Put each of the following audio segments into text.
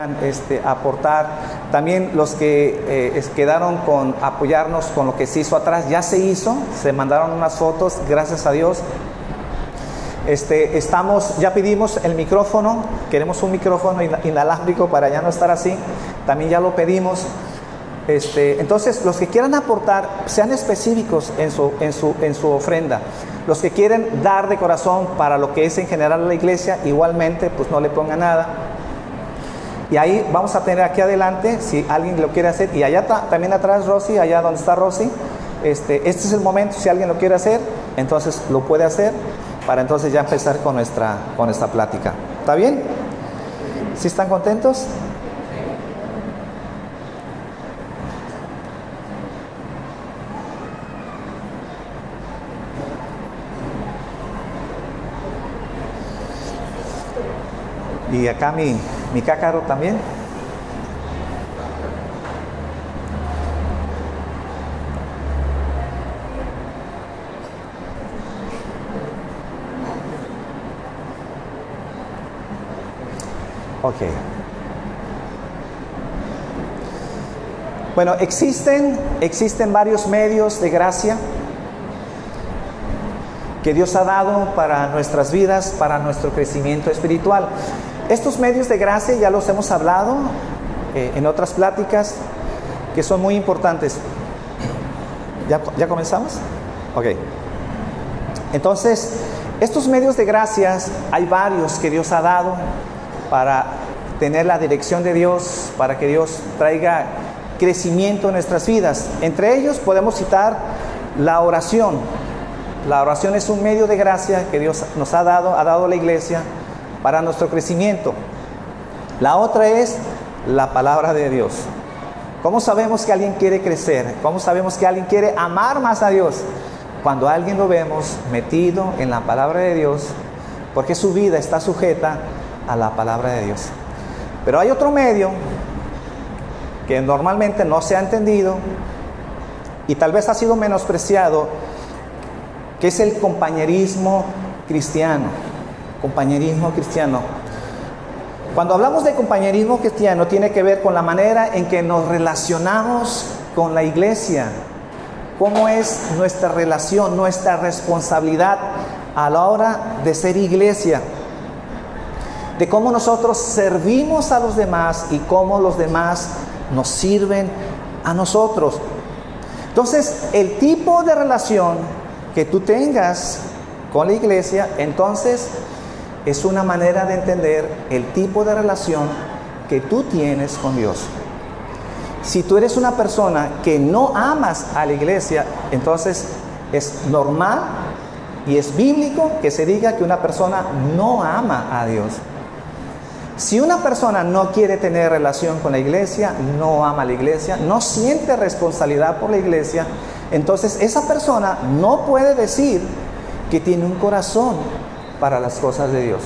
aportar. También los que quedaron con apoyarnos con lo que se hizo atrás, ya se hizo, se mandaron unas fotos, gracias a Dios. Ya pedimos el micrófono, queremos un micrófono inalámbrico para ya no estar así, también ya lo pedimos. Entonces, los que quieran aportar, sean específicos en su ofrenda. Los que quieren dar de corazón para lo que es en general la iglesia, igualmente, pues no le pongan nada. Y ahí vamos a tener aquí adelante, si alguien lo quiere hacer, y allá también atrás Rosy, allá donde está Rosy, este es el momento, si alguien lo quiere hacer, entonces lo puede hacer, para entonces ya empezar con nuestra plática. ¿Está bien? ¿Sí están contentos? Y acá mi cácaro también. Ok. Bueno, existen varios medios de gracia que Dios ha dado para nuestras vidas, para nuestro crecimiento espiritual. Estos medios de gracia ya los hemos hablado en otras pláticas que son muy importantes. ¿Ya comenzamos? Ok. Entonces, estos medios de gracias hay varios que Dios ha dado para tener la dirección de Dios, para que Dios traiga crecimiento en nuestras vidas. Entre ellos podemos citar la oración. La oración es un medio de gracia que Dios nos ha dado a la iglesia para nuestro crecimiento. La otra es la palabra de Dios. ¿Cómo sabemos que alguien quiere crecer? ¿Cómo sabemos que alguien quiere amar más a Dios? Cuando a alguien lo vemos metido en la palabra de Dios, porque su vida está sujeta a la palabra de Dios. Pero hay otro medio que normalmente no se ha entendido y tal vez ha sido menospreciado, que es el compañerismo cristiano. Compañerismo cristiano. Cuando hablamos de compañerismo cristiano, tiene que ver con la manera en que nos relacionamos con la iglesia. ¿Cómo es nuestra relación, nuestra responsabilidad a la hora de ser iglesia? De cómo nosotros servimos a los demás y cómo los demás nos sirven a nosotros. Entonces, el tipo de relación que tú tengas con la iglesia, entonces es una manera de entender el tipo de relación que tú tienes con Dios. Si tú eres una persona que no amas a la iglesia, entonces es normal y es bíblico que se diga que una persona no ama a Dios. Si una persona no quiere tener relación con la iglesia, no ama a la iglesia, no siente responsabilidad por la iglesia, entonces esa persona no puede decir que tiene un corazón para las cosas de Dios.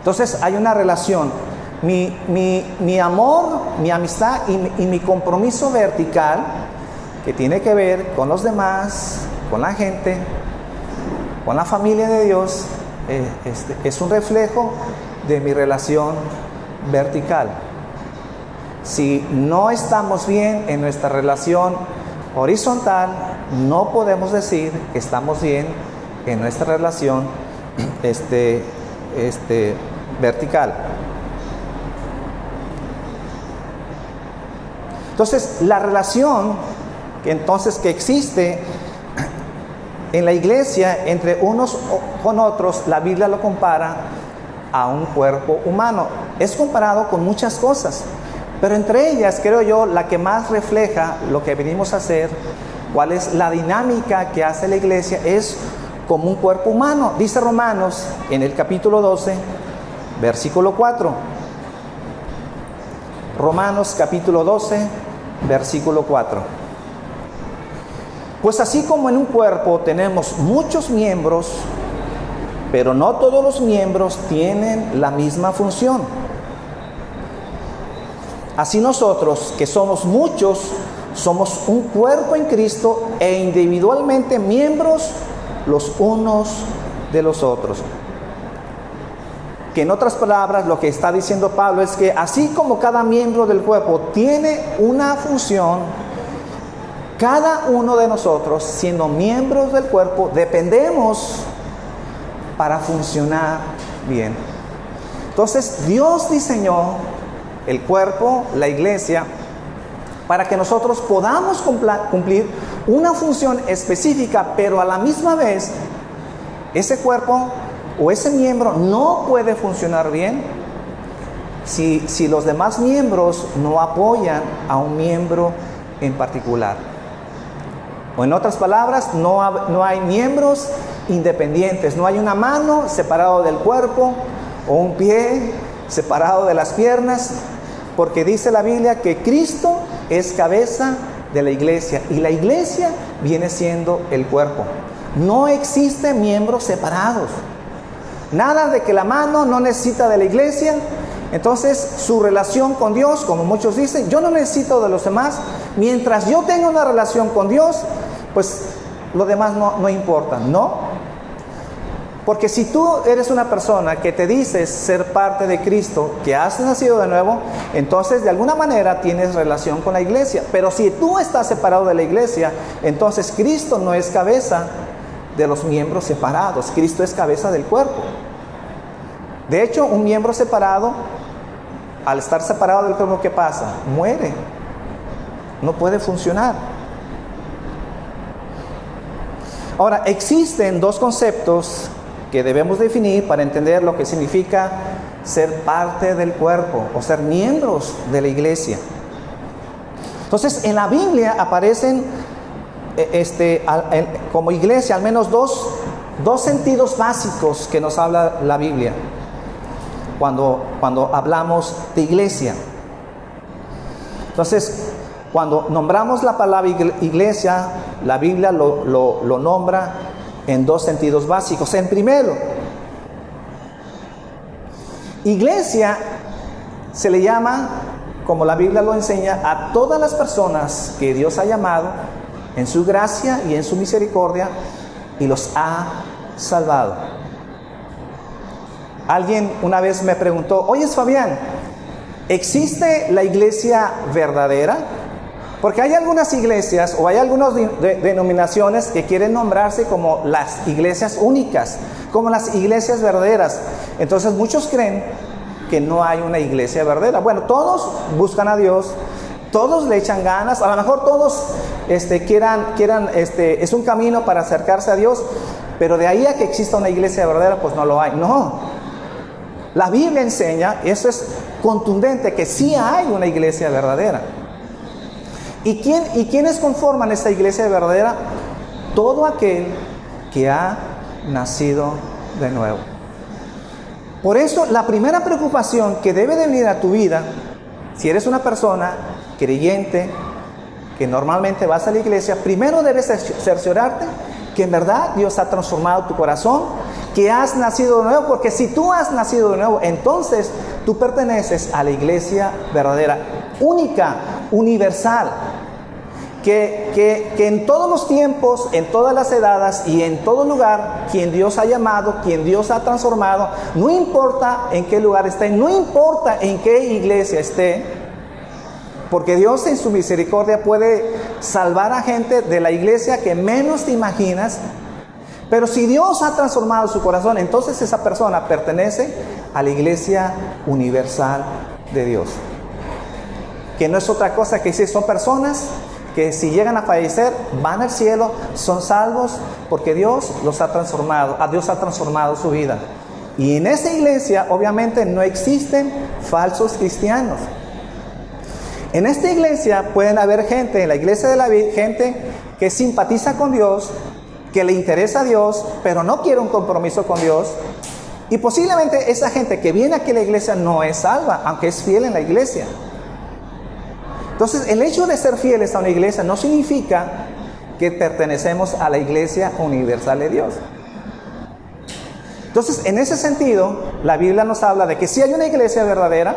Entonces hay una relación. Mi amor, mi amistad y mi compromiso vertical, que tiene que ver con los demás, con la gente, con la familia de Dios, es un reflejo de mi relación vertical. Si no estamos bien en nuestra relación horizontal, no podemos decir que estamos bien en nuestra relación vertical. Entonces, la relación que existe en la iglesia entre unos con otros, la Biblia lo compara a un cuerpo humano. Es comparado con muchas cosas, pero entre ellas, creo yo, la que más refleja lo que venimos a hacer, cuál es la dinámica que hace la iglesia, es como un cuerpo humano. Dice Romanos en el capítulo 12, versículo 4. Romanos capítulo 12, versículo 4. Pues así como en un cuerpo tenemos muchos miembros, pero no todos los miembros tienen la misma función. Así nosotros, que somos muchos, somos un cuerpo en Cristo e individualmente miembros los unos de los otros. que en otras palabras lo que está diciendo Pablo es que así como cada miembro del cuerpo tiene una función, cada uno de nosotros, siendo miembros del cuerpo, dependemos para funcionar bien. Entonces, Dios diseñó el cuerpo, la iglesia, para que nosotros podamos cumplir una función específica, pero a la misma vez, ese cuerpo o ese miembro no puede funcionar bien si los demás miembros no apoyan a un miembro en particular. O en otras palabras, no hay miembros independientes, no hay una mano separada del cuerpo o un pie separado de las piernas, porque dice la Biblia que Cristo es cabeza de la iglesia y la iglesia viene siendo el cuerpo. No existen miembros separados. Nada de que la mano no necesita de la iglesia. Entonces su relación con Dios, como muchos dicen, yo no necesito de los demás. Mientras yo tenga una relación con Dios, pues lo demás no importa, ¿no? Porque si tú eres una persona que te dices ser parte de Cristo, que has nacido de nuevo, entonces de alguna manera tienes relación con la iglesia. Pero si tú estás separado de la iglesia, entonces Cristo no es cabeza de los miembros separados. Cristo es cabeza del cuerpo. De hecho, un miembro separado, al estar separado del cuerpo, ¿qué pasa? Muere. No puede funcionar. Ahora, existen dos conceptos que debemos definir para entender lo que significa ser parte del cuerpo o ser miembros de la iglesia. Entonces, en la Biblia aparecen como iglesia al menos dos sentidos básicos que nos habla la Biblia cuando hablamos de iglesia. Entonces, cuando nombramos la palabra iglesia, la Biblia lo nombra en dos sentidos básicos. En primero, iglesia se le llama, como la Biblia lo enseña, a todas las personas que Dios ha llamado en su gracia y en su misericordia y los ha salvado. Alguien una vez me preguntó: oye, Fabián, ¿existe la iglesia verdadera? Porque hay algunas iglesias o hay algunas denominaciones que quieren nombrarse como las iglesias únicas, como las iglesias verdaderas. Entonces muchos creen que no hay una iglesia verdadera. Bueno, todos buscan a Dios, todos le echan ganas, a lo mejor todos quieran es un camino para acercarse a Dios, pero de ahí a que exista una iglesia verdadera, pues no lo hay. No, la Biblia enseña, eso es contundente, que sí hay una iglesia verdadera. ¿Y quiénes conforman esta iglesia verdadera? Todo aquel que ha nacido de nuevo. Por eso, la primera preocupación que debe de venir a tu vida, si eres una persona creyente, que normalmente vas a la iglesia, primero debes cerciorarte que en verdad Dios ha transformado tu corazón, que has nacido de nuevo, porque si tú has nacido de nuevo, entonces tú perteneces a la iglesia verdadera, única, universal, que en todos los tiempos, en todas las edades y en todo lugar, quien Dios ha llamado, quien Dios ha transformado, no importa en qué lugar esté, no importa en qué iglesia esté, porque Dios en su misericordia puede salvar a gente de la iglesia que menos te imaginas. Pero si Dios ha transformado su corazón, entonces esa persona pertenece a la iglesia universal de Dios, que no es otra cosa que si son personas que si llegan a fallecer van al cielo, son salvos porque Dios los ha transformado, Dios ha transformado su vida. Y en esa iglesia obviamente no existen falsos cristianos. En esta iglesia pueden haber gente, en la iglesia de la vida, gente que simpatiza con Dios, que le interesa a Dios, pero no quiere un compromiso con Dios. Y posiblemente esa gente que viene aquí a la iglesia no es salva, aunque es fiel en la iglesia. Entonces, el hecho de ser fieles a una iglesia no significa que pertenecemos a la iglesia universal de Dios. Entonces, en ese sentido, la Biblia nos habla de que sí hay una iglesia verdadera,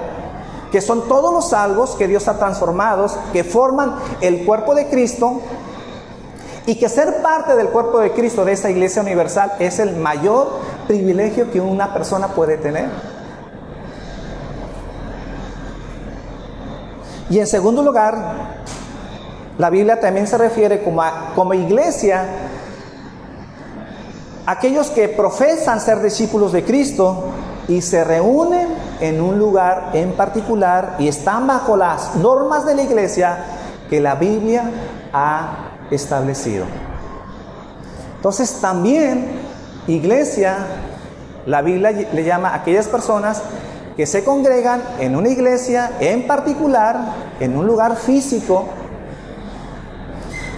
que son todos los salvos que Dios ha transformado, que forman el cuerpo de Cristo, y que ser parte del cuerpo de Cristo, de esa iglesia universal, es el mayor privilegio que una persona puede tener. Y en segundo lugar, la Biblia también se refiere como iglesia a aquellos que profesan ser discípulos de Cristo y se reúnen en un lugar en particular y están bajo las normas de la iglesia que la Biblia ha establecido. Entonces también iglesia, la Biblia le llama a aquellas personas que se congregan en una iglesia en particular, en un lugar físico,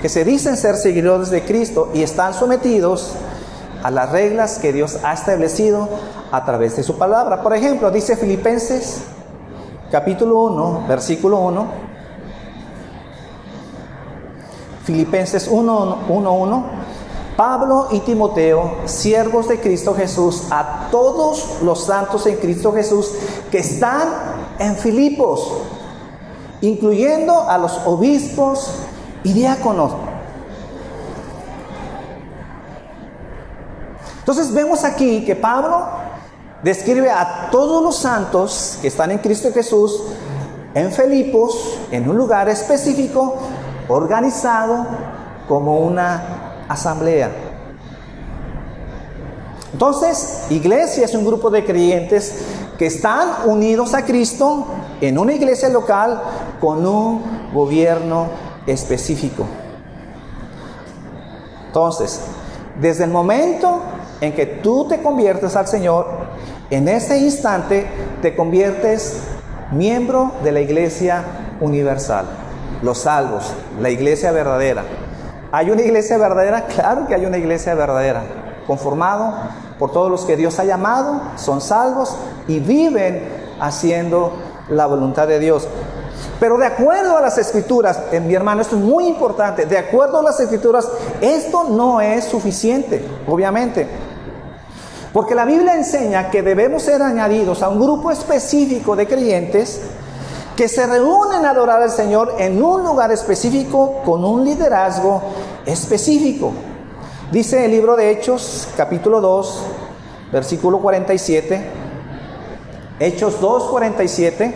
que se dicen ser seguidores de Cristo y están sometidos a las reglas que Dios ha establecido a través de su palabra. Por ejemplo, dice Filipenses capítulo 1, versículo 1. Filipenses 1:1. Pablo y Timoteo, siervos de Cristo Jesús, a todos los santos en Cristo Jesús que están en Filipos, incluyendo a los obispos y diáconos. Entonces vemos aquí que Pablo describe a todos los santos que están en Cristo Jesús en Filipos, en un lugar específico, organizado como una asamblea. Entonces, iglesia es un grupo de creyentes que están unidos a Cristo en una iglesia local con un gobierno específico. Entonces, desde el momento en que tú te conviertes al Señor, en ese instante te conviertes miembro de la iglesia universal, los salvos, la iglesia verdadera. ¿Hay una iglesia verdadera? Claro que hay una iglesia verdadera, conformado por todos los que Dios ha llamado, son salvos y viven haciendo la voluntad de Dios. Pero de acuerdo a las Escrituras, mi hermano, esto es muy importante, de acuerdo a las Escrituras, esto no es suficiente, obviamente. Porque la Biblia enseña que debemos ser añadidos a un grupo específico de creyentes que se reúnen a adorar al Señor en un lugar específico con un liderazgo específico. Dice el libro de Hechos, capítulo 2, versículo 47. Hechos 2, 47.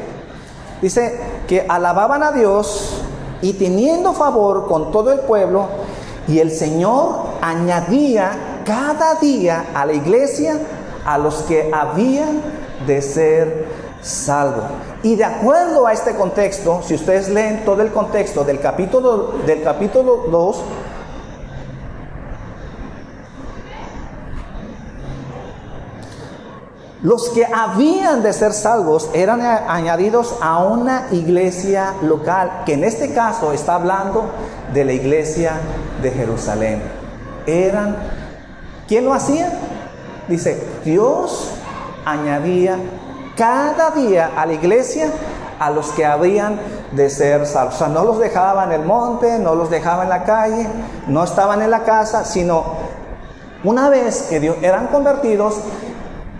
Dice que alababan a Dios y teniendo favor con todo el pueblo, y el Señor añadía cada día a la iglesia a los que habían de ser salvos. Y de acuerdo a este contexto, si ustedes leen todo el contexto del capítulo 2, los que habían de ser salvos eran añadidos a una iglesia local, que en este caso está hablando de la iglesia de Jerusalén. ¿Quién lo hacía? Dice, Dios añadía cada día a la iglesia a los que habían de ser salvos. O sea, no los dejaba en el monte, no los dejaba en la calle, no estaban en la casa, sino una vez que eran convertidos,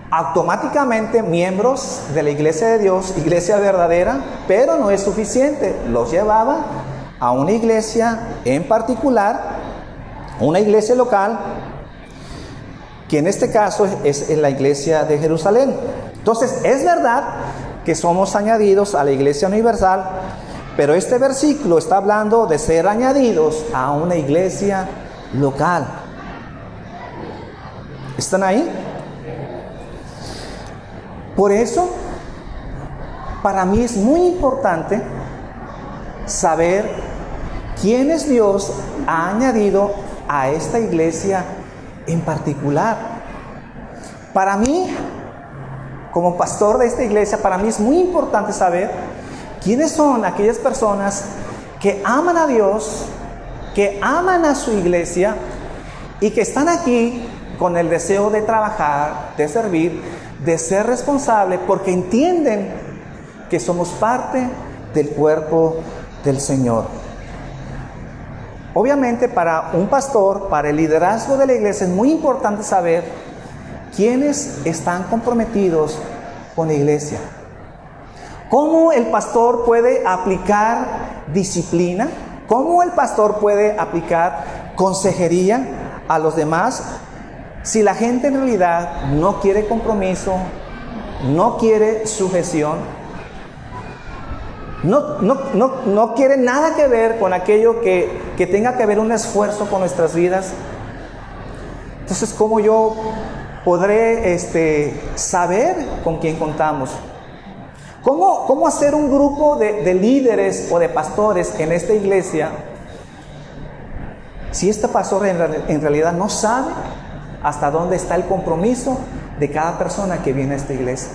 automáticamente miembros de la iglesia de Dios, iglesia verdadera. Pero no es suficiente, los llevaba a una iglesia en particular, una iglesia local, que en este caso es la iglesia de Jerusalén. Entonces, es verdad que somos añadidos a la iglesia universal, pero este versículo está hablando de ser añadidos a una iglesia local. ¿Están ahí? Por eso, para mí es muy importante saber quiénes Dios ha añadido a esta iglesia en particular. Para mí, como pastor de esta iglesia, para mí es muy importante saber quiénes son aquellas personas que aman a Dios, que aman a su iglesia y que están aquí con el deseo de trabajar, de servir, de ser responsable, porque entienden que somos parte del cuerpo del Señor. Obviamente, para un pastor, para el liderazgo de la iglesia, es muy importante saber quiénes están comprometidos con la iglesia. ¿Cómo el pastor puede aplicar disciplina? ¿Cómo el pastor puede aplicar consejería a los demás si la gente en realidad no quiere compromiso, no quiere sujeción, no quiere nada que ver con aquello que tenga que ver un esfuerzo con nuestras vidas. Entonces, ¿cómo yo podré saber con quién contamos? ¿Cómo hacer un grupo de líderes o de pastores en esta iglesia si este pastor en realidad no sabe hasta dónde está el compromiso de cada persona que viene a esta iglesia?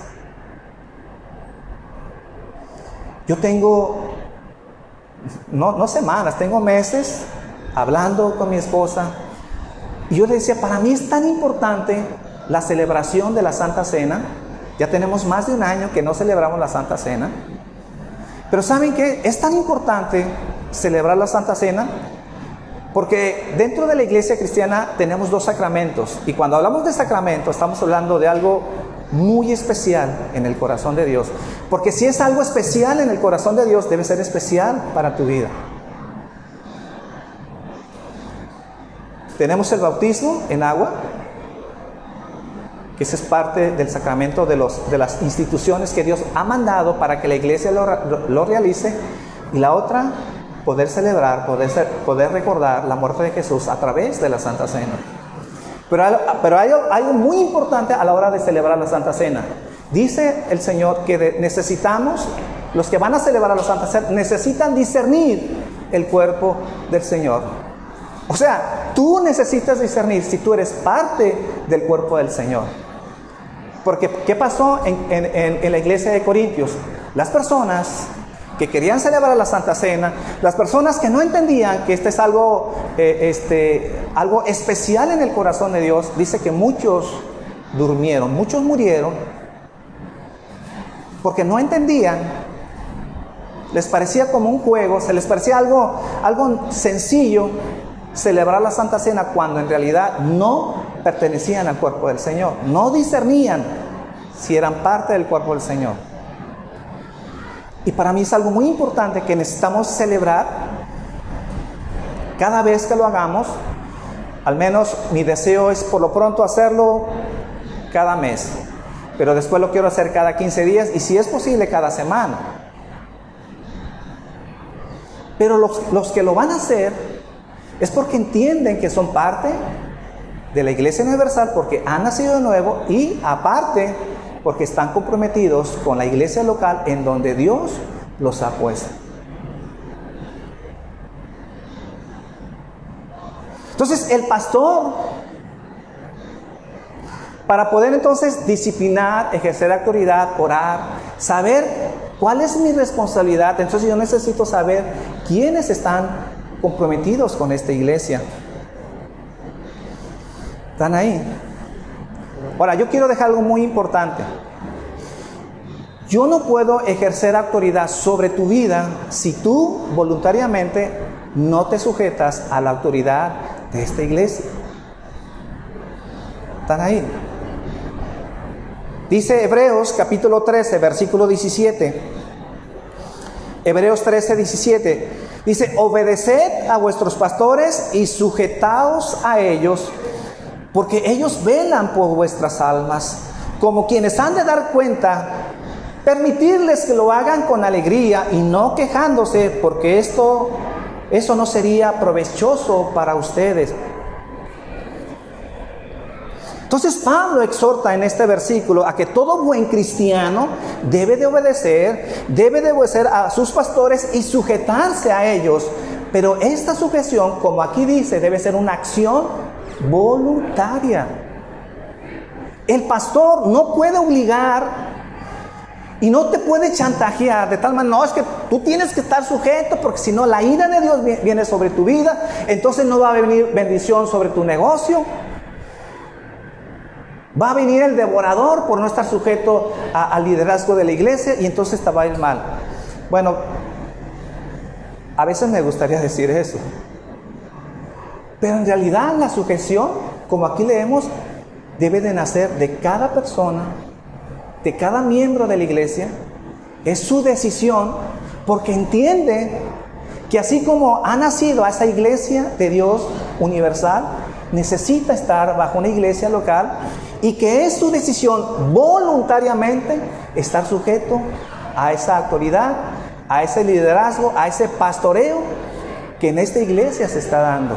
Yo tengo, no semanas, tengo meses hablando con mi esposa, y yo le decía, para mí es tan importante la celebración de la Santa Cena. Ya tenemos más de un año que no celebramos la Santa Cena. Pero ¿saben qué? Es tan importante celebrar la Santa Cena porque dentro de la iglesia cristiana tenemos 2 sacramentos. Y cuando hablamos de sacramento estamos hablando de algo muy especial en el corazón de Dios. Porque si es algo especial en el corazón de Dios, debe ser especial para tu vida. Tenemos el bautismo en agua, que ese es parte del sacramento de las instituciones que Dios ha mandado para que la iglesia lo realice. Y la otra, poder celebrar, poder recordar la muerte de Jesús a través de la Santa Cena. Pero hay algo muy importante a la hora de celebrar la Santa Cena. Dice el Señor que necesitamos, los que van a celebrar la Santa Cena, necesitan discernir el cuerpo del Señor. O sea, tú necesitas discernir si tú eres parte del cuerpo del Señor. Porque, ¿qué pasó en la iglesia de Corintios? Las personas que querían celebrar la Santa Cena, las personas que no entendían que este es algo especial en el corazón de Dios, dice que muchos durmieron, muchos murieron, porque no entendían, les parecía como un juego, se les parecía algo sencillo celebrar la Santa Cena, cuando en realidad no pertenecían al cuerpo del Señor, no discernían si eran parte del cuerpo del Señor. Y para mí es algo muy importante que necesitamos celebrar cada vez que lo hagamos. Al menos mi deseo es por lo pronto hacerlo cada mes, pero después lo quiero hacer cada 15 días y si es posible cada semana. Pero los que lo van a hacer es porque entienden que son parte de la Iglesia Universal, porque han nacido de nuevo y aparte porque están comprometidos con la iglesia local en donde Dios los ha puesto. Entonces el pastor, para poder entonces disciplinar, ejercer autoridad, orar, saber cuál es mi responsabilidad, entonces yo necesito saber quiénes están comprometidos con esta iglesia. ¿Están ahí? Ahora, yo quiero dejar algo muy importante. Yo no puedo ejercer autoridad sobre tu vida si tú voluntariamente no te sujetas a la autoridad de esta iglesia. ¿Están ahí? Dice Hebreos capítulo 13, versículo 17. Hebreos 13, 17. Dice, obedeced a vuestros pastores y sujetaos a ellos, porque ellos velan por vuestras almas, como quienes han de dar cuenta. Permitirles que lo hagan con alegría y no quejándose, porque eso no sería provechoso para ustedes. Entonces Pablo exhorta en este versículo a que todo buen cristiano debe de obedecer a sus pastores y sujetarse a ellos. Pero esta sujeción, como aquí dice, debe ser una acción voluntaria. El pastor no puede obligar y no te puede chantajear de tal manera, no, es que tú tienes que estar sujeto, porque si no la ira de Dios viene sobre tu vida, entonces no va a venir bendición sobre tu negocio. Va a venir el devorador por no estar sujeto al liderazgo de la iglesia y entonces te va a ir mal. Bueno, a veces me gustaría decir eso, pero en realidad la sujeción, como aquí leemos, debe de nacer de cada persona, de cada miembro de la iglesia. Es su decisión, porque entiende que así como ha nacido a esa iglesia de Dios universal, necesita estar bajo una iglesia local, y que es su decisión voluntariamente estar sujeto a esa autoridad, a ese liderazgo, a ese pastoreo que en esta iglesia se está dando.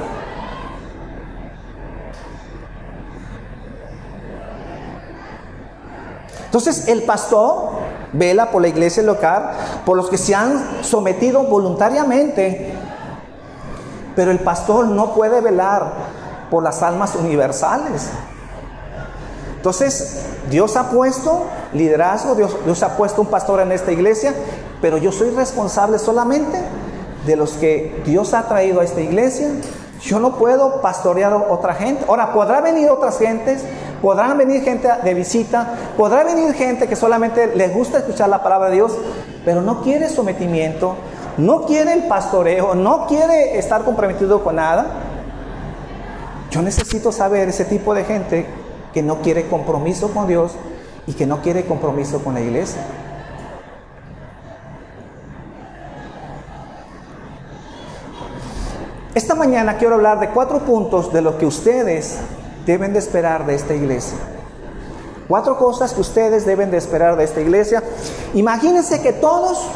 Entonces el pastor vela por la iglesia local, por los que se han sometido voluntariamente, pero el pastor no puede velar por las almas universales. Entonces Dios ha puesto liderazgo, Dios ha puesto un pastor en esta iglesia, pero yo soy responsable solamente de los que Dios ha traído a esta iglesia. Yo no puedo pastorear a otra gente. Ahora, podrá venir otras gentes, podrán venir gente de visita, podrá venir gente que solamente les gusta escuchar la palabra de Dios, pero no quiere sometimiento, no quiere el pastoreo, no quiere estar comprometido con nada. Yo necesito saber ese tipo de gente que no quiere compromiso con Dios y que no quiere compromiso con la iglesia. Esta mañana quiero hablar de 4 puntos de lo que ustedes deben de esperar de esta iglesia. 4 cosas que ustedes deben de esperar de esta iglesia. Imagínense que todos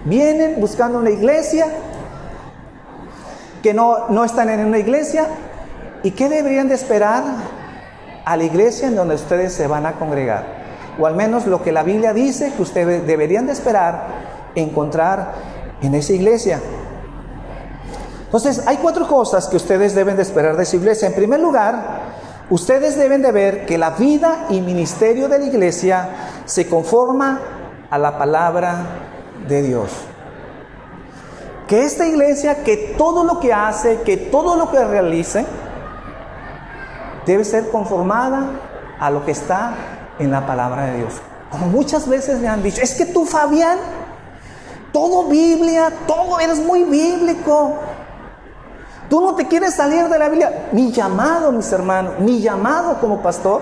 vienen buscando una iglesia, que no están en una iglesia. ¿Y qué deberían de esperar a la iglesia en donde ustedes se van a congregar? O al menos lo que la Biblia dice que ustedes deberían de esperar encontrar en esa iglesia. Entonces, hay 4 cosas que ustedes deben de esperar de esa iglesia. En primer lugar, ustedes deben de ver que la vida y ministerio de la iglesia se conforma a la palabra de Dios. Que esta iglesia, que todo lo que hace, que todo lo que realice, debe ser conformada a lo que está en la palabra de Dios. Como muchas veces me han dicho, es que tú, Fabián, todo Biblia, todo eres muy bíblico. Tú no te quieres salir de la Biblia. Mi llamado, mis hermanos, mi llamado como pastor,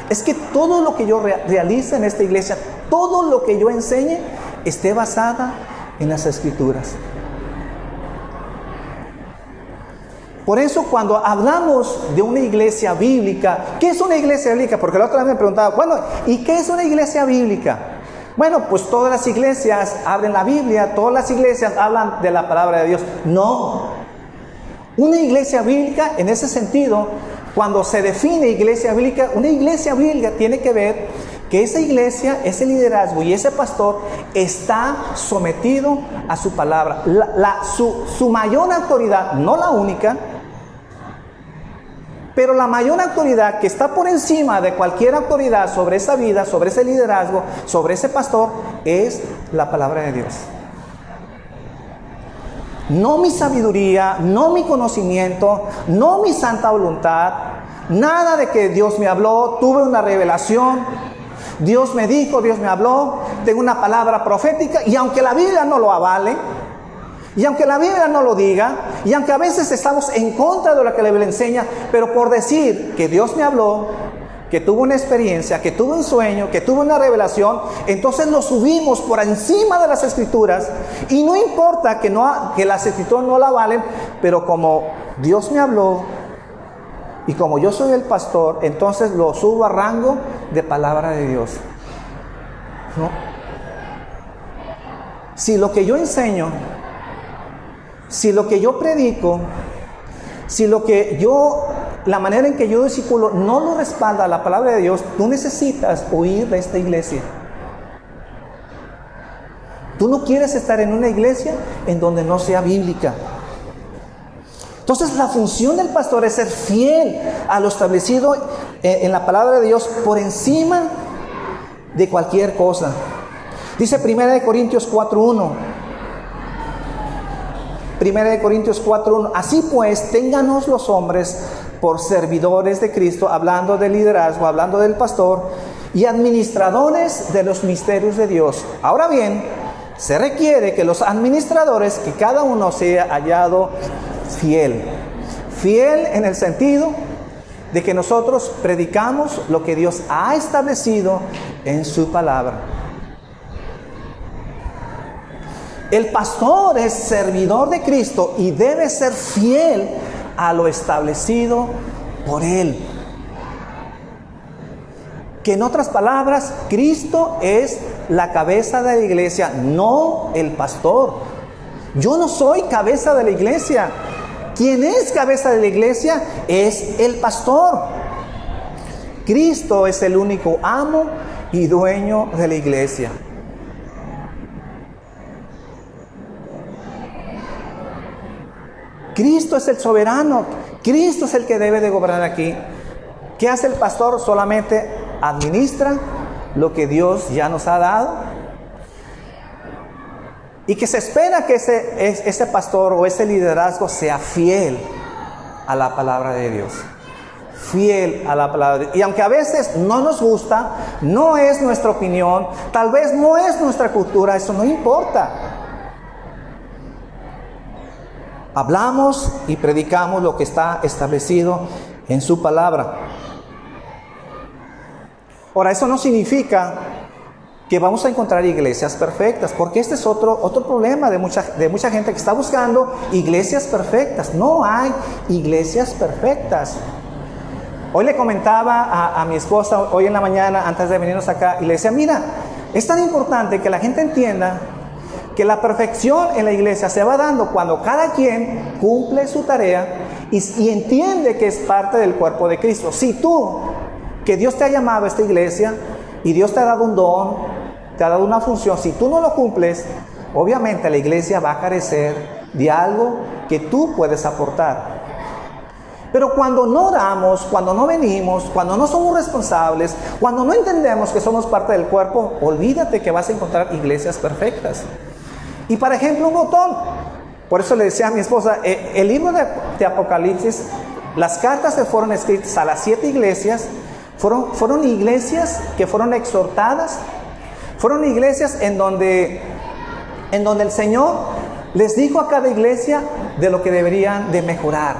es que todo lo que yo realice en esta iglesia, todo lo que yo enseñe, esté basada en las Escrituras. Por eso cuando hablamos de una iglesia bíblica, ¿qué es una iglesia bíblica? Porque la otra vez me preguntaba, bueno, ¿y qué es una iglesia bíblica? Bueno, pues todas las iglesias abren la Biblia, todas las iglesias hablan de la palabra de Dios. No. Una iglesia bíblica, en ese sentido, cuando se define iglesia bíblica, una iglesia bíblica tiene que ver que esa iglesia, ese liderazgo y ese pastor está sometido a su palabra. Su mayor autoridad, no la única, pero la mayor autoridad que está por encima de cualquier autoridad sobre esa vida, sobre ese liderazgo, sobre ese pastor, es la palabra de Dios. No mi sabiduría, no mi conocimiento, no mi santa voluntad, nada de que Dios me habló, tuve una revelación, Dios me dijo, Dios me habló, tengo una palabra profética, y aunque la Biblia no lo avale, y aunque la Biblia no lo diga, y aunque a veces estamos en contra de lo que la Biblia enseña, pero por decir que Dios me habló, que tuvo una experiencia, que tuvo un sueño, que tuvo una revelación, entonces lo subimos por encima de las Escrituras, y no importa que las Escrituras no la valen, pero como Dios me habló, y como yo soy el pastor, entonces lo subo a rango de palabra de Dios. ¿No? Si lo que yo enseño, si lo que yo predico, si la manera en que yo discípulo no lo respalda la palabra de Dios, tú necesitas huir de esta iglesia. Tú no quieres estar en una iglesia en donde no sea bíblica. Entonces la función del pastor es ser fiel a lo establecido en la palabra de Dios por encima de cualquier cosa. Dice 1 Corintios 4:1. 1 Corintios 4:1. Así pues, ténganos los hombres por servidores de Cristo, hablando del liderazgo, hablando del pastor, y administradores de los misterios de Dios. Ahora bien, se requiere que los administradores, que cada uno sea hallado fiel. Fiel en el sentido de que nosotros predicamos lo que Dios ha establecido en su palabra. El pastor es servidor de Cristo y debe ser fiel a lo establecido por Él. Que en otras palabras, Cristo es la cabeza de la iglesia, no el pastor. Yo no soy cabeza de la iglesia. Quien es cabeza de la iglesia es el pastor. Cristo es el único amo y dueño de la iglesia. Cristo es el soberano. Cristo es el que debe de gobernar aquí. ¿Qué hace el pastor? Solamente administra lo que Dios ya nos ha dado. Y que se espera que ese pastor o ese liderazgo sea fiel a la palabra de Dios. Fiel a la palabra de Dios. Y aunque a veces no nos gusta, no es nuestra opinión, tal vez no es nuestra cultura, eso no importa. Hablamos y predicamos lo que está establecido en su palabra. Ahora, eso no significa que vamos a encontrar iglesias perfectas, porque este es otro problema de mucha gente que está buscando iglesias perfectas. No hay iglesias perfectas. Hoy le comentaba a mi esposa, hoy en la mañana, antes de venirnos acá, y le decía, mira, es tan importante que la gente entienda que la perfección en la iglesia se va dando cuando cada quien cumple su tarea y entiende que es parte del cuerpo de Cristo. Si tú, que Dios te ha llamado a esta iglesia y Dios te ha dado un don, te ha dado una función, si tú no lo cumples, obviamente la iglesia va a carecer de algo que tú puedes aportar. Pero cuando no damos, cuando no venimos, cuando no somos responsables, cuando no entendemos que somos parte del cuerpo, olvídate que vas a encontrar iglesias perfectas. Y por ejemplo, un botón. Por eso le decía a mi esposa, el libro de Apocalipsis, las cartas que fueron escritas a las 7 iglesias, fueron iglesias que fueron exhortadas, fueron iglesias en donde el Señor les dijo a cada iglesia de lo que deberían de mejorar,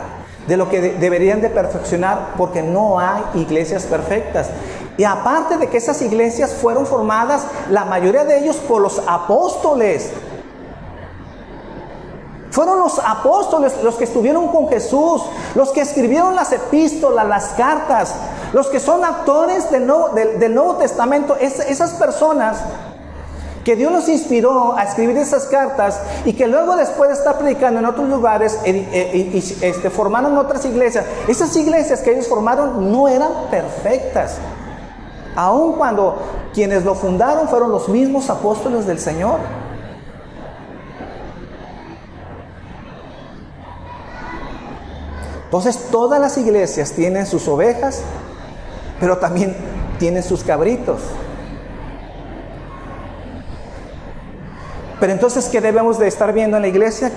de lo que deberían de perfeccionar, porque no hay iglesias perfectas. Y aparte de que esas iglesias fueron formadas, la mayoría de ellos por los apóstoles. Fueron los apóstoles los que estuvieron con Jesús, los que escribieron las epístolas, las cartas, los que son autores del Nuevo Testamento. Esas personas que Dios los inspiró a escribir esas cartas y que luego después de estar predicando en otros lugares formaron otras iglesias. Esas iglesias que ellos formaron no eran perfectas, aun cuando quienes lo fundaron fueron los mismos apóstoles del Señor. Entonces todas las iglesias tienen sus ovejas, pero también tienen sus cabritos. Pero entonces, ¿qué debemos de estar viendo en la iglesia?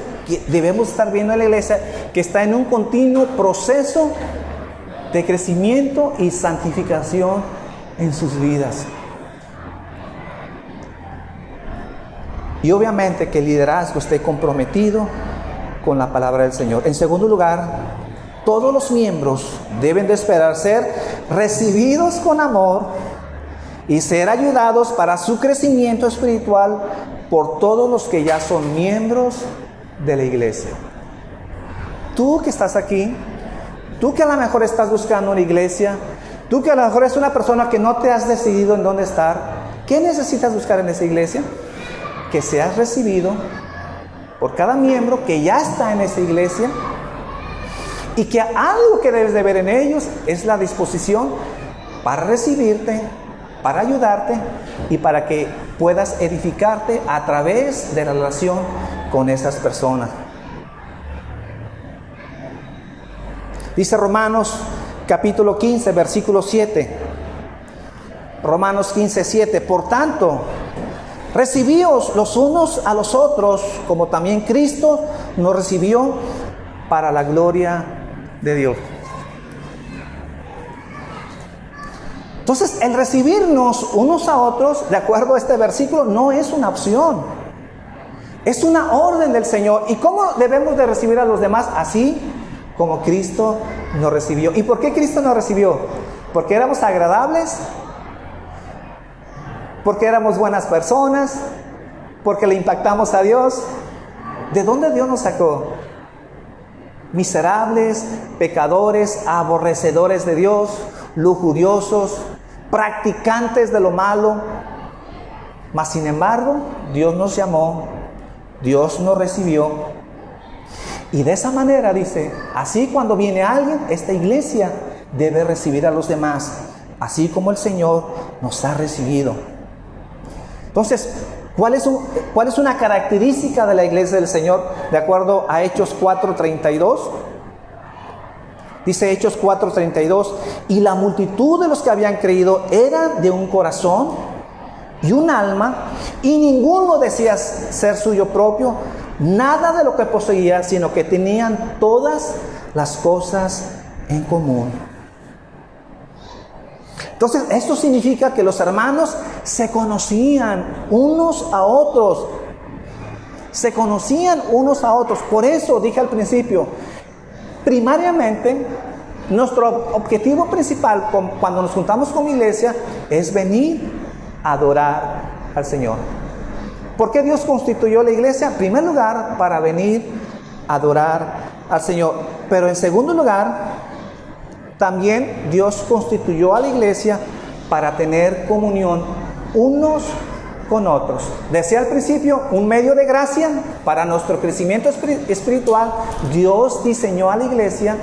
Debemos estar viendo en la iglesia que está en un continuo proceso de crecimiento y santificación en sus vidas. Y obviamente que el liderazgo esté comprometido con la palabra del Señor. En segundo lugar, todos los miembros deben de esperar ser recibidos con amor y ser ayudados para su crecimiento espiritual por todos los que ya son miembros de la iglesia. Tú que estás aquí, tú que a lo mejor estás buscando una iglesia, tú que a lo mejor eres una persona que no te has decidido en dónde estar, ¿qué necesitas buscar en esa iglesia? Que seas recibido por cada miembro que ya está en esa iglesia, y que algo que debes de ver en ellos es la disposición para recibirte, para ayudarte y para que puedas edificarte a través de la relación con esas personas. Dice Romanos capítulo 15, versículo 7. Romanos 15, 7. Por tanto, recibíos los unos a los otros, como también Cristo nos recibió para la gloria de Dios. Entonces, el recibirnos unos a otros, de acuerdo a este versículo, no es una opción. Es una orden del Señor. ¿Y cómo debemos de recibir a los demás? Así como Cristo nos recibió. ¿Y por qué Cristo nos recibió? ¿Porque éramos agradables? ¿Porque éramos buenas personas? ¿Porque le impactamos a Dios? ¿De dónde Dios nos sacó? Miserables, pecadores, aborrecedores de Dios, lujuriosos, practicantes de lo malo. Mas sin embargo, Dios nos llamó, Dios nos recibió. Y de esa manera dice, así cuando viene alguien, esta iglesia debe recibir a los demás, así como el Señor nos ha recibido. Entonces, ¿cuál es una característica de la iglesia del Señor? De acuerdo a Hechos 4:32. Dice Hechos 4:32, y la multitud de los que habían creído eran de un corazón y un alma, y ninguno decía ser suyo propio nada de lo que poseía, sino que tenían todas las cosas en común. Entonces, esto significa que los hermanos se conocían unos a otros. Se conocían unos a otros. Por eso dije al principio, primariamente, nuestro objetivo principal cuando nos juntamos con la iglesia es venir a adorar al Señor. ¿Por qué Dios constituyó la iglesia? En primer lugar, para venir a adorar al Señor. Pero en segundo lugar, también Dios constituyó a la iglesia para tener comunión unos con otros. Decía al principio, un medio de gracia para nuestro crecimiento espiritual. Dios diseñó a la iglesia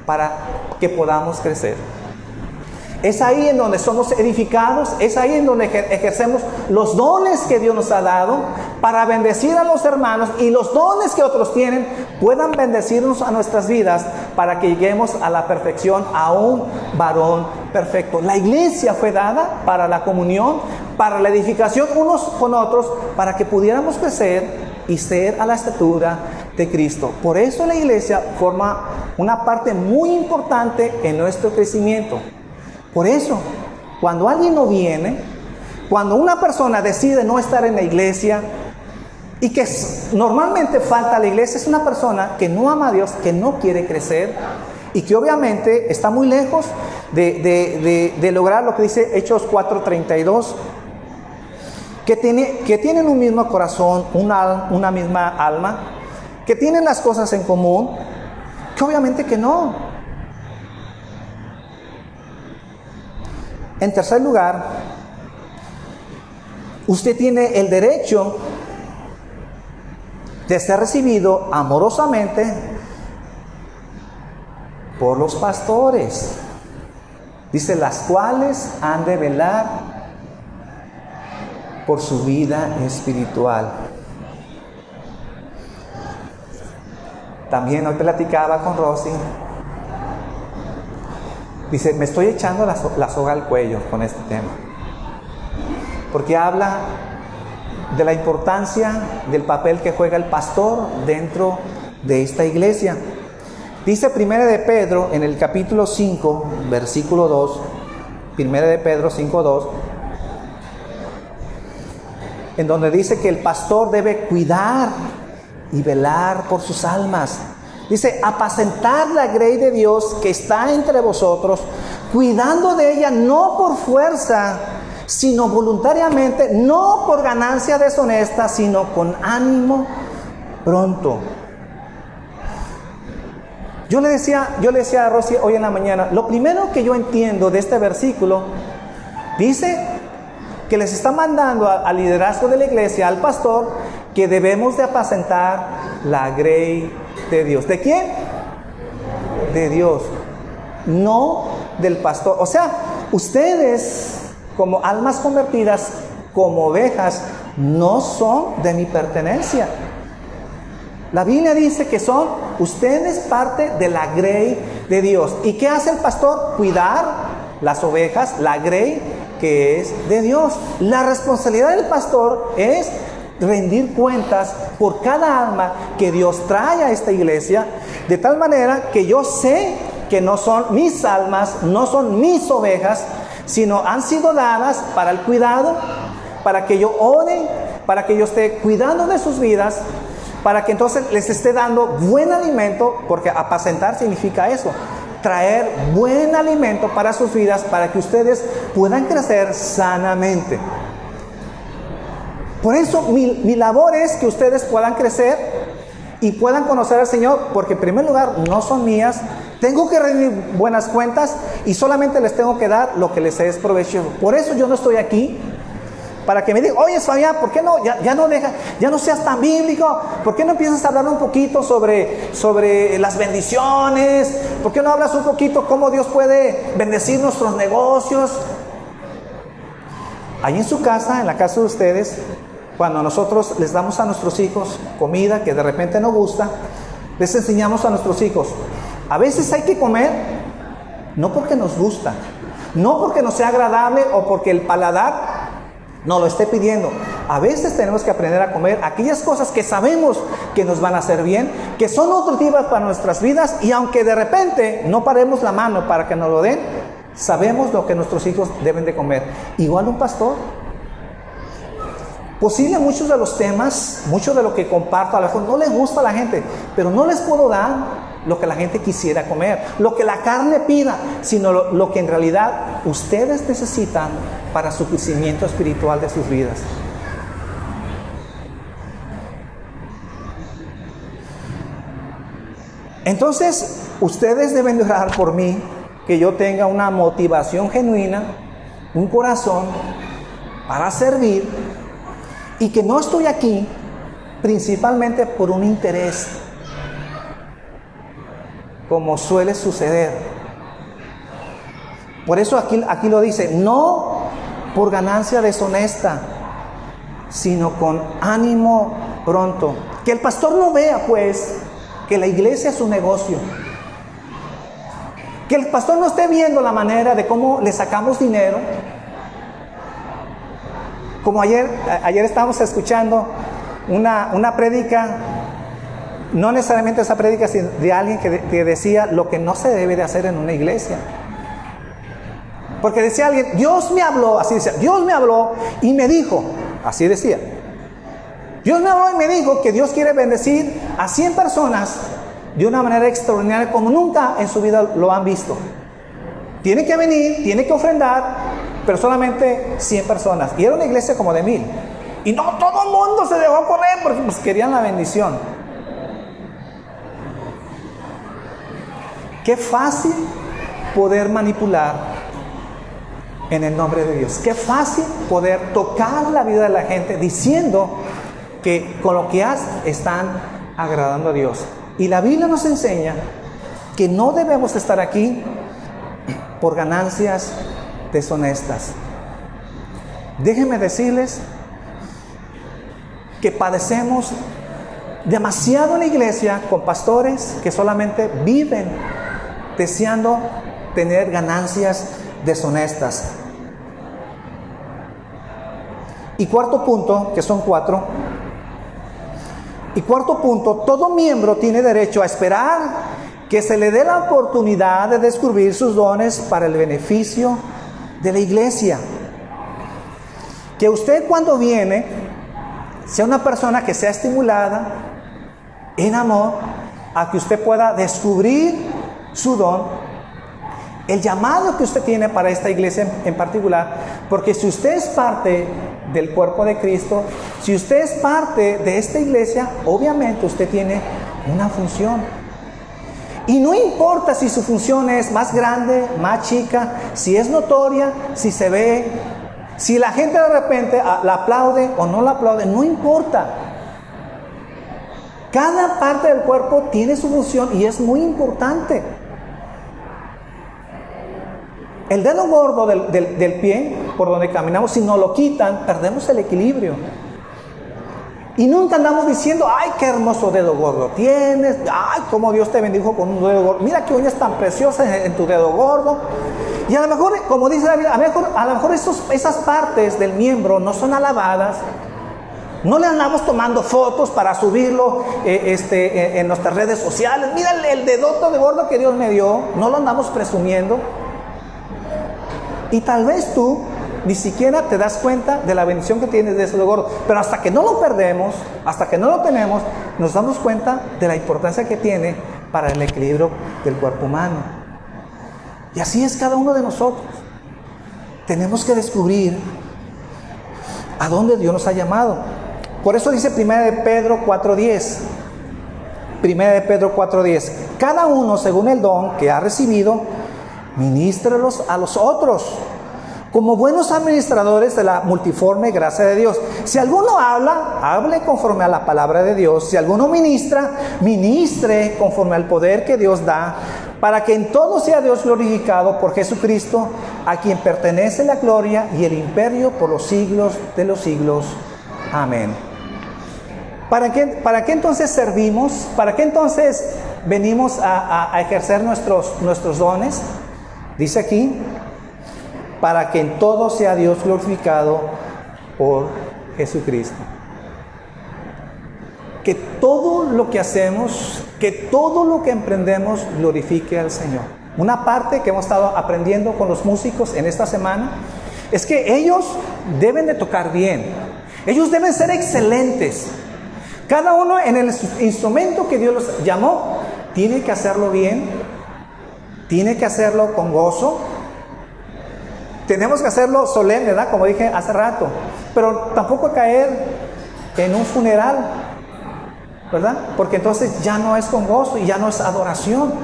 para que podamos crecer. Es ahí en donde somos edificados, es ahí en donde ejercemos los dones que Dios nos ha dado para bendecir a los hermanos, y los dones que otros tienen puedan bendecirnos a nuestras vidas para que lleguemos a la perfección, a un varón perfecto. La iglesia fue dada para la comunión, para la edificación unos con otros, para que pudiéramos crecer y ser a la estatura de Cristo. Por eso la iglesia forma una parte muy importante en nuestro crecimiento. Por eso, cuando alguien no viene, cuando una persona decide no estar en la iglesia y que normalmente falta a la iglesia, es una persona que no ama a Dios, que no quiere crecer y que obviamente está muy lejos de lograr lo que dice Hechos 4:32, que tienen un mismo corazón, una misma alma, que tienen las cosas en común, que obviamente que no. En tercer lugar, usted tiene el derecho de ser recibido amorosamente por los pastores. Dice, las cuales han de velar por su vida espiritual. También hoy platicaba con Rosy. Dice, me estoy echando la soga al cuello con este tema, porque habla de la importancia del papel que juega el pastor dentro de esta iglesia. Dice 1 de Pedro en el capítulo 5, versículo 2, 1 de Pedro 5:2, en donde dice que el pastor debe cuidar y velar por sus almas. Dice, apacentar la grey de Dios que está entre vosotros, cuidando de ella no por fuerza, sino voluntariamente, no por ganancia deshonesta, sino con ánimo pronto. Yo le decía a Rosy hoy en la mañana, lo primero que yo entiendo de este versículo, dice que les está mandando al liderazgo de la iglesia, al pastor, que debemos de apacentar la grey de Dios. ¿De quién? De Dios, no del pastor. O sea, ustedes como almas convertidas, como ovejas, no son de mi pertenencia. La Biblia dice que son ustedes parte de la grey de Dios. ¿Y qué hace el pastor? Cuidar las ovejas, la grey que es de Dios. La responsabilidad del pastor es rendir cuentas por cada alma que Dios trae a esta iglesia, de tal manera que yo sé que no son mis almas, no son mis ovejas, sino han sido dadas para el cuidado, para que yo ore, para que yo esté cuidando de sus vidas, para que entonces les esté dando buen alimento, porque apacentar significa eso, traer buen alimento para sus vidas, para que ustedes puedan crecer sanamente. Por eso mi labor es que ustedes puedan crecer y puedan conocer al Señor, porque en primer lugar no son mías, tengo que rendir buenas cuentas y solamente les tengo que dar lo que les es provechoso. Por eso yo no estoy aquí para que me diga, oye Fabián, ¿por qué no, ya no seas tan bíblico? ¿Por qué no empiezas a hablar un poquito sobre las bendiciones? ¿Por qué no hablas un poquito cómo Dios puede bendecir nuestros negocios? Ahí en su casa, en la casa de ustedes, cuando nosotros les damos a nuestros hijos comida que de repente no gusta, les enseñamos a nuestros hijos, a veces hay que comer no porque nos gusta, no porque nos sea agradable o porque el paladar nos lo esté pidiendo. A veces tenemos que aprender a comer aquellas cosas que sabemos que nos van a hacer bien, que son nutritivas para nuestras vidas, y aunque de repente no paremos la mano para que nos lo den, sabemos lo que nuestros hijos deben de comer. Igual un pastor. Posible muchos de los temas, mucho de lo que comparto, a lo mejor no les gusta a la gente, pero no les puedo dar lo que la gente quisiera comer, lo que la carne pida, sino lo que en realidad ustedes necesitan para su crecimiento espiritual de sus vidas. Entonces, ustedes deben de orar por mí, que yo tenga una motivación genuina, un corazón para servir, y que no estoy aquí principalmente por un interés, como suele suceder. Por eso aquí lo dice, no por ganancia deshonesta, sino con ánimo pronto. Que el pastor no vea, pues, que la iglesia es un negocio. Que el pastor no esté viendo la manera de cómo le sacamos dinero. Como ayer estábamos escuchando una prédica, no necesariamente esa prédica, sino de alguien que decía lo que no se debe de hacer en una iglesia. Porque decía alguien, Dios me habló, así decía, Dios me habló y me dijo, así decía, Dios me habló y me dijo que Dios quiere bendecir a 100 personas de una manera extraordinaria como nunca en su vida lo han visto. Tiene que venir, tiene que ofrendar, pero solamente 100 personas. Y era una iglesia como de 1000. Y no todo el mundo se dejó correr porque pues querían la bendición. Qué fácil poder manipular en el nombre de Dios. Qué fácil poder tocar la vida de la gente diciendo que con lo que hacen están agradando a Dios. Y la Biblia nos enseña que no debemos estar aquí por ganancias deshonestas. Déjenme decirles que padecemos demasiado en la iglesia con pastores que solamente viven deseando tener ganancias deshonestas. Y cuarto punto, que son 4. Y cuarto punto, todo miembro tiene derecho a esperar que se le dé la oportunidad de descubrir sus dones para el beneficio de la iglesia. Que usted cuando viene sea una persona que sea estimulada en amor a que usted pueda descubrir su don, el llamado que usted tiene para esta iglesia en particular, porque si usted es parte del cuerpo de Cristo, si usted es parte de esta iglesia, obviamente usted tiene una función. Y no importa si su función es más grande, más chica, si es notoria, si se ve, si la gente de repente la aplaude o no la aplaude, no importa. Cada parte del cuerpo tiene su función y es muy importante. El dedo gordo del pie, por donde caminamos, si nos lo quitan, perdemos el equilibrio. Y nunca andamos diciendo, ay, qué hermoso dedo gordo tienes, ay, cómo Dios te bendijo con un dedo gordo, mira qué uñas tan preciosas en tu dedo gordo. Y a lo mejor, como dice la Biblia, a lo mejor esas partes del miembro no son alabadas. No le andamos tomando fotos para subirlo en nuestras redes sociales. Mira el dedoto de gordo que Dios me dio. No lo andamos presumiendo. Y tal vez tú ni siquiera te das cuenta de la bendición que tienes de ese dedo gordo. Pero hasta que no lo perdemos, hasta que no lo tenemos, nos damos cuenta de la importancia que tiene para el equilibrio del cuerpo humano. Y así es cada uno de nosotros. Tenemos que descubrir a dónde Dios nos ha llamado. Por eso dice 1 de Pedro 4:10. 1 de Pedro 4:10. Cada uno según el don que ha recibido, ministrelos a los otros como buenos administradores de la multiforme gracia de Dios. Si alguno habla, hable conforme a la palabra de Dios. Si alguno ministra, ministre conforme al poder que Dios da, para que en todo sea Dios glorificado por Jesucristo, a quien pertenece la gloria y el imperio por los siglos de los siglos. Amén. ¿Para qué entonces servimos? ¿Para qué entonces venimos a ejercer nuestros dones? Dice aquí, para que en todo sea Dios glorificado por Jesucristo. Que todo lo que hacemos, que todo lo que emprendemos glorifique al Señor. Una parte que hemos estado aprendiendo con los músicos en esta semana es que ellos deben de tocar bien. Ellos deben ser excelentes. Cada uno en el instrumento que Dios los llamó tiene que hacerlo bien, tiene que hacerlo con gozo. Tenemos que hacerlo solemne, ¿verdad? Como dije hace rato. Pero tampoco caer en un funeral, ¿verdad? Porque entonces ya no es con gozo y ya no es adoración.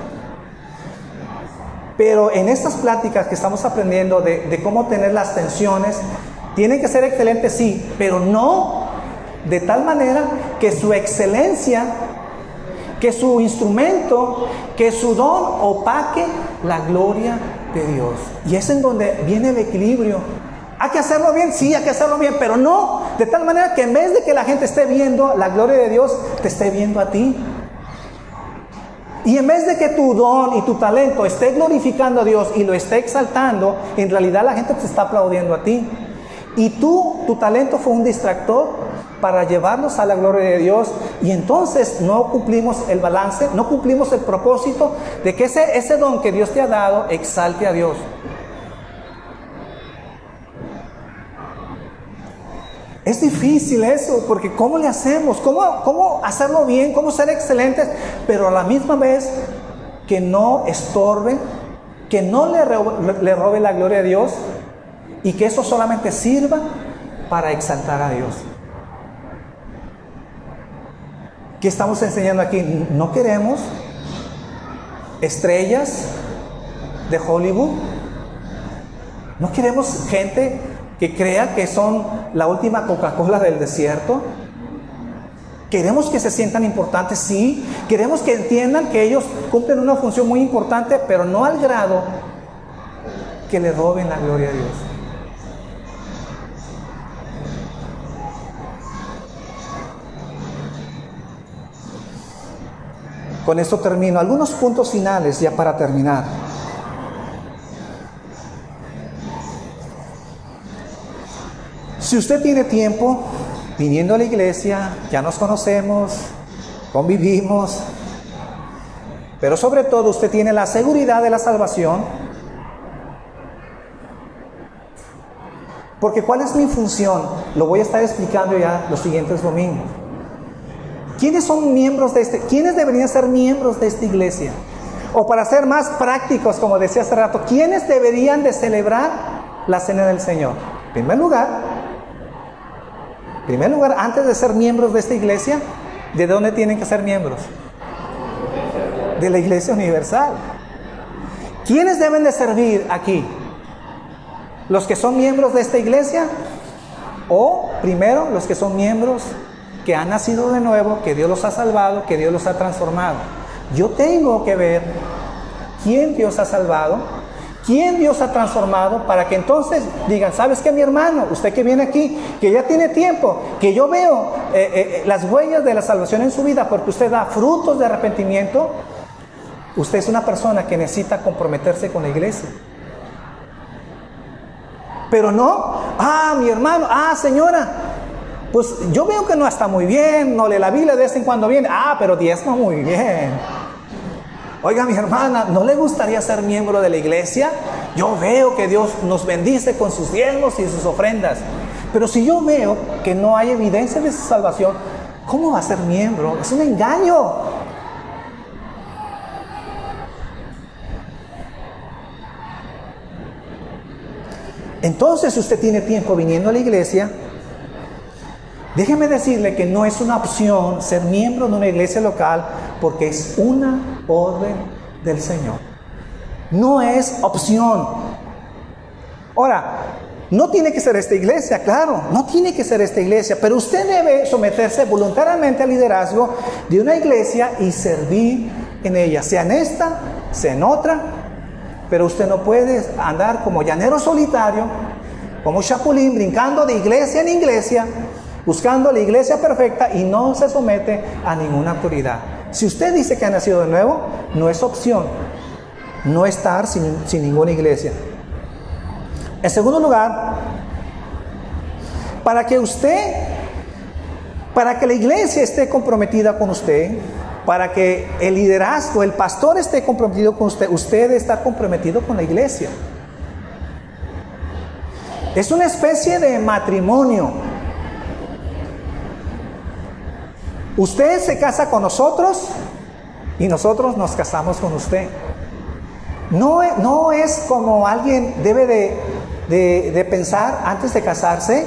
Pero en estas pláticas que estamos aprendiendo de cómo tener las tensiones, tienen que ser excelentes, sí, pero no de tal manera que su excelencia, que su instrumento, que su don opaque la gloria de Dios. Y es en donde viene el equilibrio. ¿Hay que hacerlo bien? Sí, hay que hacerlo bien, pero no de tal manera que en vez de que la gente esté viendo la gloria de Dios, te esté viendo a ti. Y en vez de que tu don y tu talento esté glorificando a Dios y lo esté exaltando, en realidad la gente te está aplaudiendo a ti. Y tu talento fue un distractor para llevarnos a la gloria de Dios, y entonces no cumplimos el balance, no cumplimos el propósito de que ese don que Dios te ha dado exalte a Dios. Es difícil eso, porque ¿cómo le hacemos? ¿Cómo hacerlo bien? ¿Cómo ser excelentes? Pero a la misma vez que no estorbe, que no le robe la gloria a Dios, y que eso solamente sirva para exaltar a Dios. ¿Qué estamos enseñando aquí? No queremos estrellas de Hollywood. No queremos gente que crea que son la última Coca-Cola del desierto. Queremos que se sientan importantes, sí. Queremos que entiendan que ellos cumplen una función muy importante, pero no al grado que le roben la gloria a Dios. Con esto termino. Algunos puntos finales ya para terminar. Si usted tiene tiempo viniendo a la iglesia, ya nos conocemos, convivimos, pero sobre todo usted tiene la seguridad de la salvación, porque ¿cuál es mi función? Lo voy a estar explicando ya los siguientes domingos. ¿Quiénes son miembros quiénes deberían ser miembros de esta iglesia? O para ser más prácticos, como decía hace rato, ¿quiénes deberían de celebrar la cena del Señor? En primer lugar, antes de ser miembros de esta iglesia, ¿de dónde tienen que ser miembros? De la Iglesia Universal. ¿Quiénes deben de servir aquí? ¿Los que son miembros de esta iglesia? O primero, los que son miembros que han nacido de nuevo, que Dios los ha salvado, que Dios los ha transformado. Yo tengo que ver quién Dios ha salvado, quién Dios ha transformado, para que entonces digan, ¿sabes qué, mi hermano? Usted que viene aquí, que ya tiene tiempo, que yo veo las huellas de la salvación en su vida, porque usted da frutos de arrepentimiento. Usted es una persona que necesita comprometerse con la iglesia. Pero no, mi hermano, señora, pues yo veo que no está muy bien, no lee la Biblia, de vez en cuando viene, pero diezma muy bien. Oiga, mi hermana, ¿no le gustaría ser miembro de la iglesia? Yo veo que Dios nos bendice con sus diezmos y sus ofrendas. Pero si yo veo que no hay evidencia de su salvación, ¿cómo va a ser miembro? Es un engaño. Entonces, si usted tiene tiempo viniendo a la iglesia, déjeme decirle que no es una opción ser miembro de una iglesia local, porque es una orden del Señor. No es opción. Ahora, no tiene que ser esta iglesia, claro, no tiene que ser esta iglesia, pero usted debe someterse voluntariamente al liderazgo de una iglesia y servir en ella, sea en esta, sea en otra, pero usted no puede andar como llanero solitario, como chapulín, brincando de iglesia en iglesia, buscando la iglesia perfecta y no se somete a ninguna autoridad. Si usted dice que ha nacido de nuevo, no es opción no estar sin ninguna iglesia. En segundo lugar, para que la iglesia esté comprometida con usted, para que el liderazgo, el pastor esté comprometido con usted, usted debe estar comprometido con la iglesia. Es una especie de matrimonio. Usted se casa con nosotros y nosotros nos casamos con usted. No es como alguien debe de pensar antes de casarse.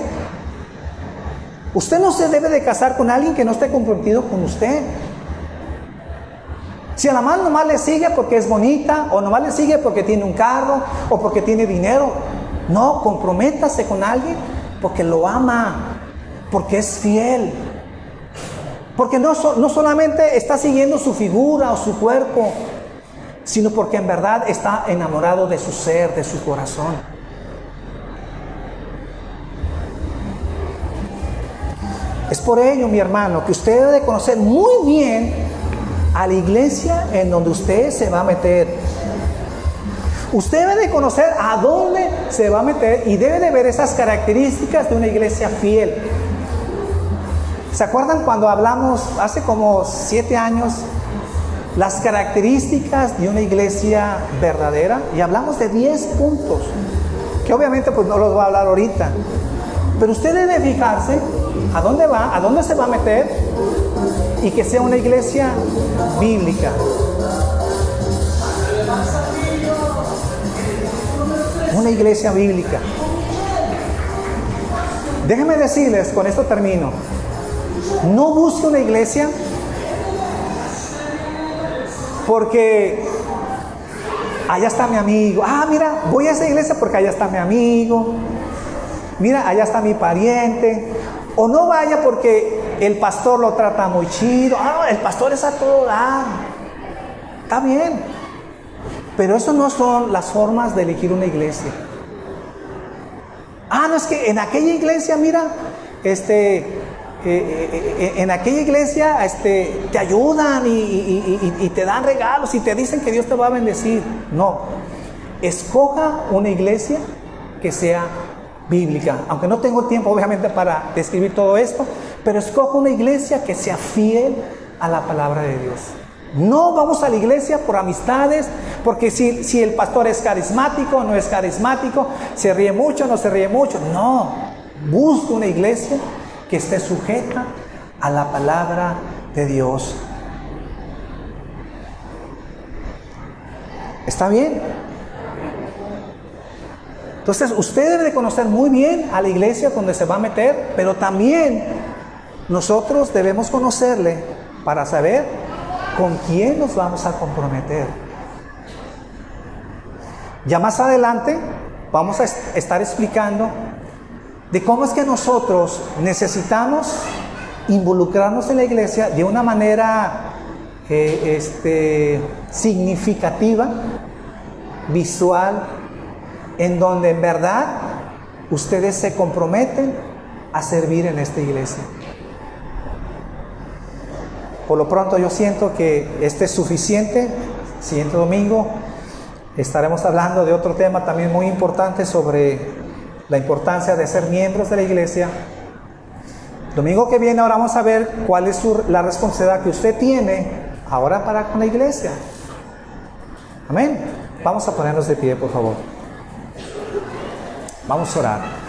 Usted no se debe de casar con alguien que no esté comprometido con usted. Si a la mano nomás le sigue porque es bonita, o nomás le sigue porque tiene un carro, o porque tiene dinero, no, comprométase con alguien porque lo ama, porque es fiel, porque no solamente está siguiendo su figura o su cuerpo, sino porque en verdad está enamorado de su ser, de su corazón. Es por ello, mi hermano, que usted debe de conocer muy bien a la iglesia en donde usted se va a meter. Usted debe de conocer a dónde se va a meter y debe de ver esas características de una iglesia fiel. ¿Se acuerdan cuando hablamos hace como 7 años las características de una iglesia verdadera? Y hablamos de 10 puntos, que obviamente pues no los voy a hablar ahorita. Pero usted debe fijarse a dónde va, a dónde se va a meter y que sea una iglesia bíblica. Una iglesia bíblica. Déjenme decirles, con esto termino. No busque una iglesia porque allá está mi amigo. Ah, mira, voy a esa iglesia porque allá está mi amigo. Mira, allá está mi pariente. O no vaya porque el pastor lo trata muy chido. Ah, el pastor es a todo dar. Está bien. Pero eso no son las formas de elegir una iglesia. Ah, no, es que en aquella iglesia, mira, en aquella iglesia te ayudan y te dan regalos y te dicen que Dios te va a bendecir. No. Escoja una iglesia que sea bíblica, aunque no tengo tiempo obviamente para describir todo esto, pero escoja una iglesia que sea fiel a la palabra de Dios. No vamos a la iglesia por amistades, porque si el pastor es carismático, no es carismático, se ríe mucho, no se ríe mucho. No, busca una iglesia que esté sujeta a la palabra de Dios. ¿Está bien? Entonces usted debe de conocer muy bien a la iglesia donde se va a meter, pero también nosotros debemos conocerle para saber con quién nos vamos a comprometer. Ya más adelante vamos a estar explicando de cómo es que nosotros necesitamos involucrarnos en la iglesia de una manera significativa, visual, en donde en verdad ustedes se comprometen a servir en esta iglesia. Por lo pronto yo siento que este es suficiente. Siguiente domingo estaremos hablando de otro tema también muy importante sobre la importancia de ser miembros de la iglesia. Domingo que viene ahora vamos a ver cuál es la responsabilidad que usted tiene ahora para con la iglesia. Amén. Vamos a ponernos de pie, por favor. Vamos a orar.